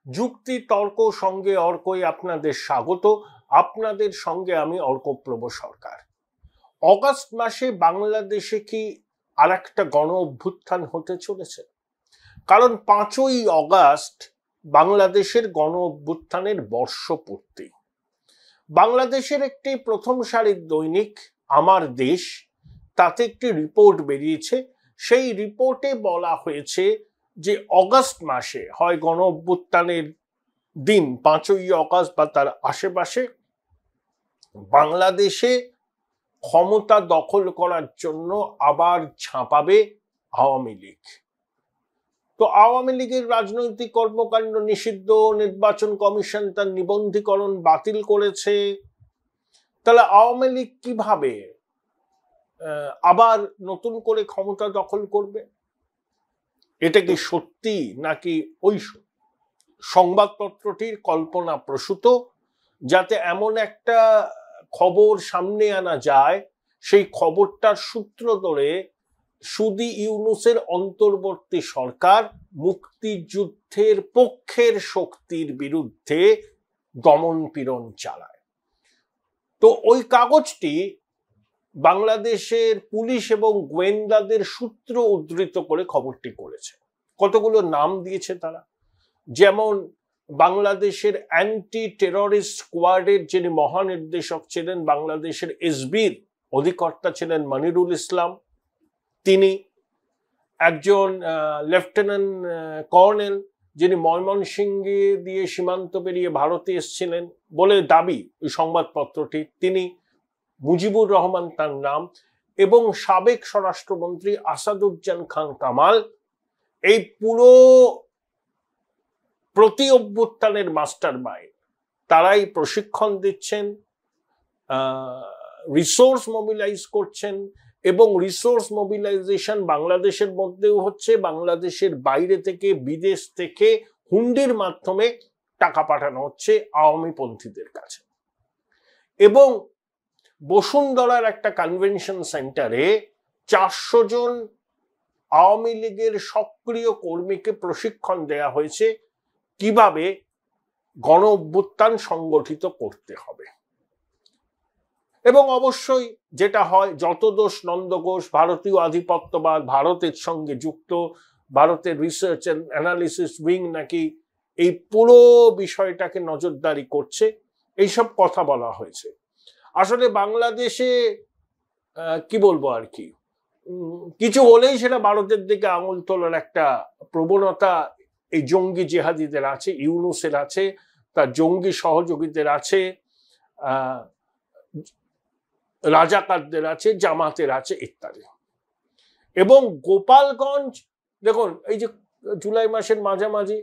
যুক্তি তর্ক সঙ্গে অর্কই আপনাদের স্বাগত। আপনাদের সঙ্গে আমি অর্কপ্রভ সরকার। অগাস্ট মাসে বাংলাদেশে কি আর একটা গণ অভ্যুত্থান হতে চলেছে? কারণ 5ই অগাস্ট বাংলাদেশের গণ অভ্যুত্থানের বর্ষপূর্তি। বাংলাদেশের একটি প্রথম সারির দৈনিক আমার দেশ, তাতে একটি রিপোর্ট বেরিয়েছে। সেই রিপোর্টে বলা হয়েছে যে অগাস্ট মাসে হয় গণ অভ্যুত্থানের দিন 5ই অগাস্ট বা তার আশেপাশে বাংলাদেশে ক্ষমতা দখল করার জন্য আবার ঝাঁপাবে আওয়ামী লীগ। তো আওয়ামী লীগের রাজনৈতিক কর্মকাণ্ড নিষিদ্ধ, নির্বাচন কমিশন তার নিবন্ধীকরণ বাতিল করেছে। তাহলে আওয়ামী লীগ কিভাবে আবার নতুন করে ক্ষমতা দখল করবে? এটা কি সত্যি নাকি ওই সংবাদপত্রটির কল্পনা প্রসূত, যাতে এমন একটা খবর সামনে আনা যায় সেই খবরটার সূত্র ধরে সুদি ইউনূসের অন্তর্বর্তী সরকার মুক্তিযুদ্ধের পক্ষের শক্তির বিরুদ্ধে দমন পীড়ন চালায়? তো ওই কাগজটি বাংলাদেশের পুলিশ এবং গোয়েন্দাদের সূত্র উদ্ধৃত করে খবরটি করেছে। কতগুলো নাম দিয়েছে তারা, যেমন বাংলাদেশের অ্যান্টি টেররিস্ট স্কোয়াডের যিনি মহানির্দেশক ছিলেন, বাংলাদেশের এসবির অধিকর্তা ছিলেন মনিরুল ইসলাম, তিনি একজন লেফটেন্যান্ট কর্নেল যিনি ময়মনসিংহে দিয়ে সীমান্ত পেরিয়ে ভারতে এসেছিলেন বলে দাবি ওই সংবাদপত্রটি, তিনি মুজিবুর রহমান তার নাম, এবং সাবেক স্বরাষ্ট্রমন্ত্রী আসাদুজ্জামান খান কামাল এই পুরো প্রতি অভ্যুত্থানের মাস্টার মাইন্ড। তারাই প্রশিক্ষণ দিচ্ছেন, রিসোর্স মোবিলাইজ করছেন, এবং রিসোর্স মোবিলাইজেশন বাংলাদেশের মধ্যেও হচ্ছে, বাংলাদেশের বাইরে থেকে বিদেশ থেকে হুন্ডির মাধ্যমে টাকা পাঠানো হচ্ছে আওয়ামী পন্থীদের কাছে। এবং বসুন্ধরার একটা কনভেনশন সেন্টারে 400 জন আওয়ামী লীগের সক্রিয় কর্মীকে প্রশিক্ষণ দেয়া হয়েছে কিভাবে গণ অভ্যুত্থান সংগঠিত করতে হবে। এবং অবশ্যই যেটা হয়, যত দোষ নন্দঘোষ, ভারতীয় আধিপত্যবাদ, ভারতের সঙ্গে যুক্ত, ভারতের রিসার্চ এন্ড অ্যানালিসিস উইং নাকি এই পুরো বিষয়টাকে নজরদারি করছে, এইসব কথা বলা হয়েছে। আসলে বাংলাদেশে কি বলবো আর কি, কিছু হলেই সেটা ভারতের দিকে আঙুল তোলার একটা প্রবণতা এই জঙ্গি জেহাদিদের আছে, ইউনূসের আছে, তার জঙ্গি সহযোগীদের আছে, রাজাকারদের আছে, জামাতের আছে ইত্যাদি। এবং গোপালগঞ্জ দেখুন, এই যে জুলাই মাসের মাঝামাঝি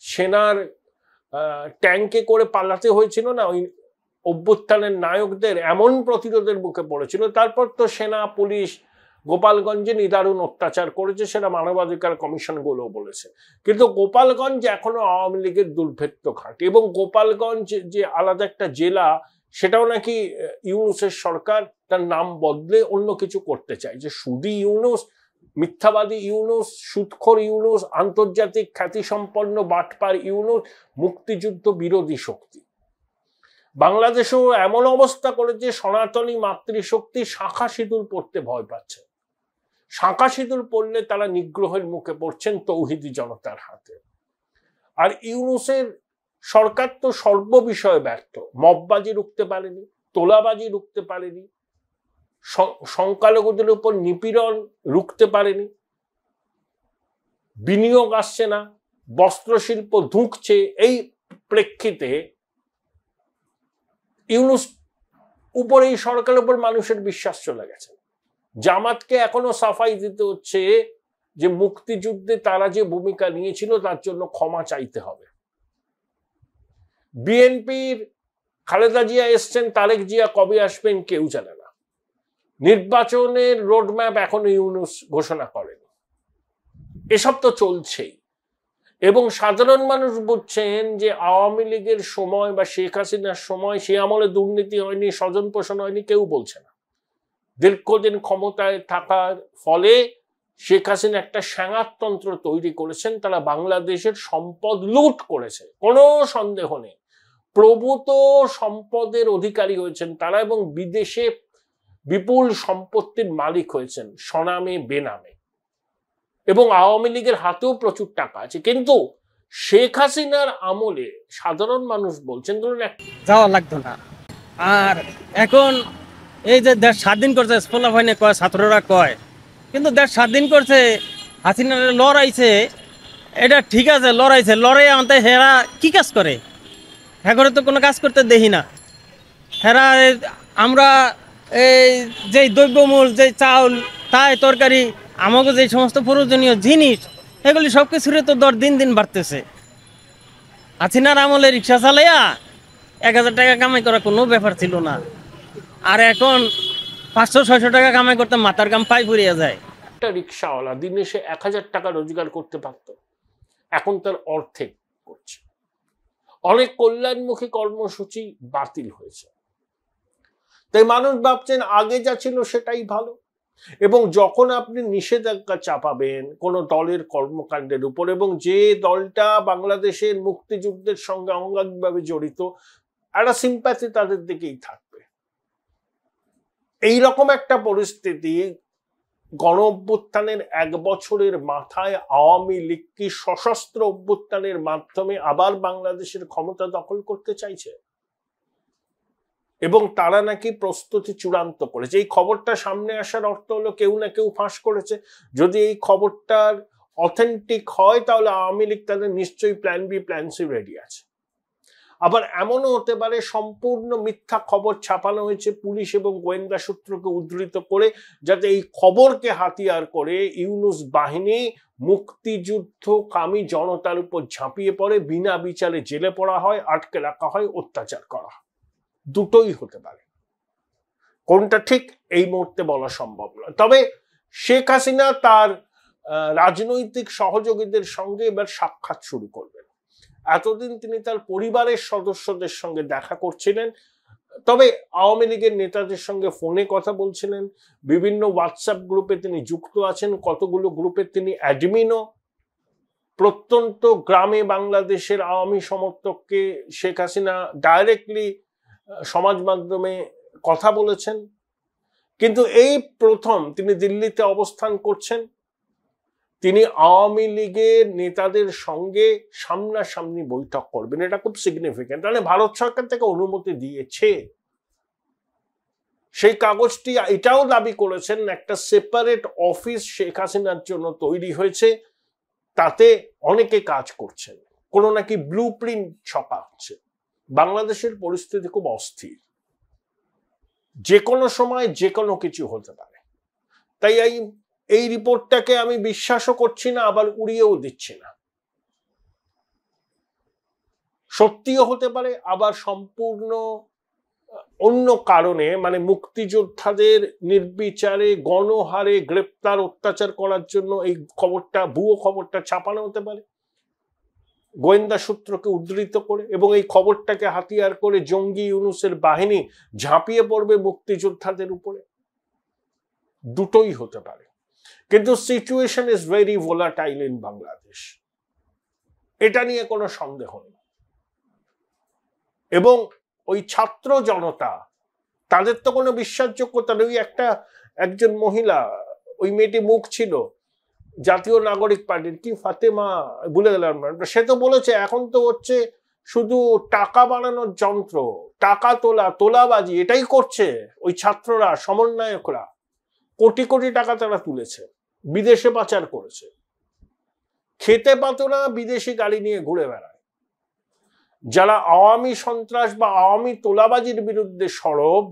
সেনার ট্যাঙ্কে করে পালাতে হয়েছিল না ওই অভ্যুত্থানের নায়কদের, এমন প্রতিরোধের মুখে পড়েছিল। তারপর তো সেনা পুলিশ গোপালগঞ্জে নিদারুণ অত্যাচার করেছে, সেটা মানবাধিকার কমিশন গুলো বলেছে। কিন্তু গোপালগঞ্জ এখনো আওয়ামী লীগের দুর্ভেদ্য ঘাঁটি, এবং গোপালগঞ্জ যে আলাদা একটা জেলা, সেটাও নাকি ইউনূসের সরকার তার নাম বদলে অন্য কিছু করতে চায়। যে সুদি ইউনূস, মিথ্যাবাদী ইউনূস, সুদখোর ইউনূস, আন্তর্জাতিক খ্যাতিসম্পন্ন বাটপার ইউনূস মুক্তিযুদ্ধ বিরোধী শক্তি। বাংলাদেশেও এমন অবস্থা করেছে সনাতনী মাতৃশক্তি শাঁখা সিঁদুর পড়তে ভয় পাচ্ছে। শাঁখা সিঁদুর পড়লে তারা নিগ্রহের মুখে পড়ছেন তৌহিদি জনতার হাতে। আর ইউনূসের সরকার তো সর্ববিষয়ে ব্যর্থ। মববাজি রুখতে পারেনি, তোলাবাজি রুখতে পারেনি, সংখ্যালঘুদের উপর নিপীড়ন রুখতে পারেনি, বিনিয়োগ আসছে না, বস্ত্রশিল্প ধুঁকছে। এই প্রেক্ষিতে ইউনূস উপর, এই সরকারের উপর মানুষের বিশ্বাস চলে গেছে। জামাতকে এখনো সাফাই দিতে হচ্ছে যে মুক্তিযুদ্ধে তারা যে ভূমিকা নিয়েছিল তার জন্য ক্ষমা চাইতে হবে। বিএনপির খালেদা জিয়া এসছেন, তারেক জিয়া কবে আসবেন কেউ জানে না। নির্বাচনের রোডম্যাপ এখনো ইউনূস ঘোষণা করেন। এসব তো চলছেই। এবং সাধারণ মানুষ বুঝছেন যে আওয়ামী লীগের সময় বা শেখ হাসিনার সময় সে আমলে দুর্নীতি হয়নি, স্বজন পোষণ হয়নি, কেউ বলছে না। দীর্ঘদিন ক্ষমতায় থাকার ফলে শেখ হাসিনা একটা স্যাঙারতন্ত্র তৈরি করেছেন, তারা বাংলাদেশের সম্পদ লুট করেছে, কোনো সন্দেহ নেই। প্রভূত সম্পদের অধিকারী হয়েছেন তারা এবং বিদেশে বিপুল সম্পত্তির মালিক হয়েছেন স্বনামে বেনামে, এবং আওয়ামী লীগের হাতেও প্রচুর টাকা আছে। কিন্তু শেখ হাসিনার আমলে সাধারণ মানুষ বলছেন ধরুন যাওয়া লাগতো না। আর এখন এই যে দেশ স্বাধীন করছে স্পোলাফাইনে কয়, ছাত্ররা কয়, কিন্তু দেশ স্বাধীন করছে হাসিনা লড়াইছে, এটা ঠিক আছে, লড়াইছে, লড়াই আনতে হেরা কি কাজ করে? হ্যাঁ তো কোনো কাজ করতে দেখি না। হেরা আমরা এই যে দ্রব্যমূল, যে চাউল, তাই তরকারি, আমাকে যে সমস্ত প্রয়োজনীয় জিনিস, এগুলি সব কিছুর তো দর দিন দিন বাড়তেছে। হাসিনার আমলে রিক্সা চালাইয়া 1000 টাকা কামাই করা কোনো ব্যাপার ছিল না, আর এখন 500-600 টাকা কামাই করতে মাথার গাম পাই পড়িয়া যায়। একটা রিক্সাওয়ালা দিনে সে 1000 টাকা রোজগার করতে পারত, এখন তার অর্ধেক করছে। অনেক কল্যাণমুখী কর্মসূচি বাতিল হয়েছে, তাই মানুষ ভাবছেন আগে যা ছিল সেটাই ভালো। এবং যখন আপনি নিষেধাজ্ঞা চাপাবেন কোন দলের কর্মকাণ্ডের উপর, এবং যে দলটা বাংলাদেশের মুক্তিযুদ্ধের সঙ্গে অঙ্গাঙ্গিভাবে জড়িত, একটা সিম্প্যাথি তাদের দিকেই থাকবে। এইরকম একটা পরিস্থিতি গণ অভ্যুত্থানের 1 বছরের মাথায় আওয়ামী লীগ কি সশস্ত্র অভ্যুত্থানের মাধ্যমে আবার বাংলাদেশের ক্ষমতা দখল করতে চাইছে, এবং তারা নাকি প্রস্তুতি চূড়ান্ত করেছে। এই খবরটা সামনে আসার অর্থ হলো কেউ না কেউ ফাঁস করেছে। যদি এই খবরটার অথেন্টিক হয় তাহলে আওয়ামী লীগ তাদের নিশ্চয়ই plan B plan C ready আছে। আবার এমনও হতে পারে সম্পূর্ণ মিথ্যা খবর ছাপানো হয়েছে পুলিশ এবং গোয়েন্দা সূত্রকে উদ্ধৃত করে, যাতে এই খবরকে হাতিয়ার করে ইউনূস বাহিনী মুক্তিযুদ্ধকামী জনতার উপর ঝাঁপিয়ে পড়ে, বিনা বিচারে জেলে পড়া হয়, আটকে রাখা হয়, অত্যাচার করা হয়। দুটোই হতে পারে, কোনটা ঠিক এই মুহূর্তে বলা সম্ভব নয়। তবে শেখ হাসিনা তার রাজনৈতিক সহযোগীদের সঙ্গে এবার সাক্ষাৎ শুরু করবেন। এতদিন তিনি তার পরিবারের সদস্যদের সঙ্গে দেখা করছিলেন, তবে আওয়ামী লীগের নেতাদের সঙ্গে ফোনে কথা বলছিলেন, বিভিন্ন হোয়াটসঅ্যাপ গ্রুপে তিনি যুক্ত আছেন, কতগুলো গ্রুপে তিনি অ্যাডমিনও। প্রত্যন্ত গ্রামে বাংলাদেশের আওয়ামী সমর্থককে শেখ হাসিনা ডাইরেক্টলি সমাজ মাধ্যমে কথা বলেছেন। কিন্তু এই প্রথম তিনি দিল্লিতে অবস্থান করছেন, তিনি আওয়ামী লীগের নেতাদের সঙ্গে সামনাসামনি বৈঠক করবেন। এটা খুব সিগনিফিক্যান্ট। মানে ভারত সরকার থেকে অনুমতি দিয়েছে। সেই কাগজটি এটাও দাবি করেছেন একটা সেপারেট অফিস শেখ হাসিনার জন্য তৈরি হয়েছে, তাতে অনেকে কাজ করছেন, কোনো নাকি ব্লু প্রিন্ট ছপা হচ্ছে। বাংলাদেশের পরিস্থিতি খুব অস্থির, যে কোনো সময় যে কোনো কিছু হতে পারে। তাই এই রিপোর্টটাকে আমি বিশ্বাসও করছি না, আবার উড়িয়েও দিচ্ছি না। সত্যিও হতে পারে, আবার সম্পূর্ণ অন্য কারণে, মানে মুক্তিযোদ্ধাদের নির্বিচারে গণহারে গ্রেপ্তার অত্যাচার করার জন্য এই খবরটা, ভুয়ো খবরটা ছাপানো হতে পারে গোয়েন্দা সূত্রকে উদ্ধৃত করে, এবং এই খবরটাকে হাতিয়ার করে জঙ্গি ইউনূসের বাহিনী ঝাঁপিয়ে পড়বে মুক্তিযোদ্ধাদের উপরে। দুটোই হতে পারে, কিন্তু situation is very volatile in Bangladesh, এটা নিয়ে কোনো সন্দেহ নেই। এবং ওই ছাত্র জনতা, তাদের তো কোনো বিশ্বাসযোগ্যতা নেই। একজন মহিলা, ওই মেয়েটি মুখ ছিল জাতীয় নাগরিক পার্টির, কি ফাতেমা, ভুলে গেলাম, সে তো বলেছে এখন তো হচ্ছে শুধু টাকা বানানোর যন্ত্র, টাকা তোলাবাজি, এটাই করছে ওই ছাত্ররা, সমন্বয়করা। কোটি কোটি টাকা তারা তুলেছে, বিদেশে পাচার করেছে, খেতে পাতো না, বিদেশি গাড়ি নিয়ে ঘুরে বেড়ায়। যারা আওয়ামী সন্ত্রাস বা আওয়ামী তোলাবাজির বিরুদ্ধে সরব,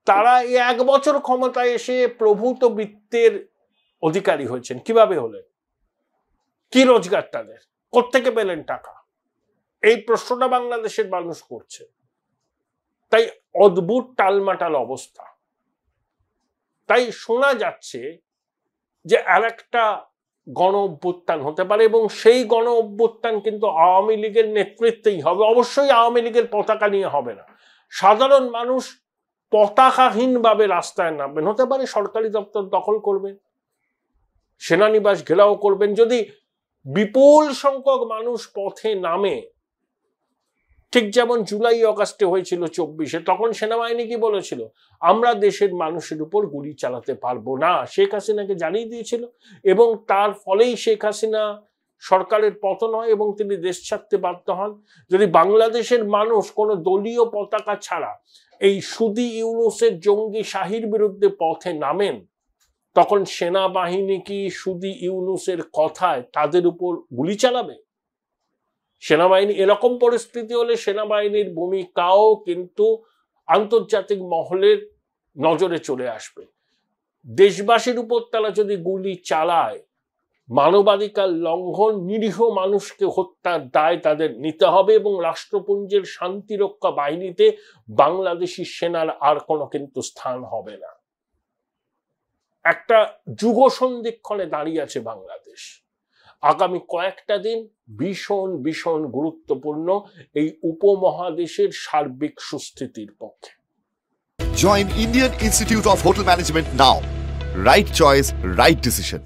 তারা এই 1 বছর ক্ষমতায় এসে প্রভূত বৃত্তের অধিকারী হয়েছেন। কিভাবে হলেন? কি রোজগার তাদের? কোত্থেকে পেলেন টাকা? এই প্রশ্নটা বাংলাদেশের মানুষ করছে। তাই অদ্ভুত টালমাটাল অবস্থা। তাই শোনা যাচ্ছে যে আরেকটা গণ অভ্যুত্থান হতে পারে, এবং সেই গণ অভ্যুত্থান কিন্তু আওয়ামী লীগের নেতৃত্বেই হবে। অবশ্যই আওয়ামী লীগের পতাকা নিয়ে হবে না, সাধারণ মানুষ পতাকাহীন ভাবে রাস্তায় নামবেন। হতে পারে সরকারি দপ্তর দখল করবে, সেনানিবাস ঘেরাও করবেন। যদি বিপুল সংখ্যক মানুষ পথে নামে, ঠিক যেমন জুলাই অগাস্টে হয়েছিল 24-এ, তখন সেনাবাহিনী কি বলেছিল? আমরা দেশের মানুষের উপর গুলি চালাতে পারবো না, শেখ হাসিনাকে জানিয়ে দিয়েছিল। এবং তার ফলেই শেখ হাসিনা সরকারের পতন হয় এবং তিনি দেশ ছাড়তে বাধ্য হন। যদি বাংলাদেশের মানুষ কোনো দলীয় পতাকা ছাড়া এই সুদি ইউনূসের জঙ্গি শাহির বিরুদ্ধে পথে নামেন, তখন সেনাবাহিনী কি সুদি ইউনূসের কথায় তাদের উপর গুলি চালাবে? সেনাবাহিনী এরকম পরিস্থিতি হলে সেনাবাহিনীর ভূমিকাও কিন্তু আন্তর্জাতিক মহলের নজরে চলে আসবে। দেশবাসীর উপর তারা যদি গুলি চালায়, মানবাধিকার লঙ্ঘন, নিরীহ মানুষকে হত্যার দায় তাদের নিতে হবে এবং রাষ্ট্রপুঞ্জের শান্তিরক্ষা বাহিনীতে বাংলাদেশি সেনার আর কোনো কিন্তু স্থান হবে না। একটা যুগ সন্ধিক্ষণে দাঁড়িয়ে আছে বাংলাদেশ। আগামী কয়েকটা দিন ভীষণ ভীষণ গুরুত্বপূর্ণ এই উপমহাদেশের সার্বিক সুস্থিতির পক্ষে। Join Indian Institute of Hotel Management now. Right choice, right decision.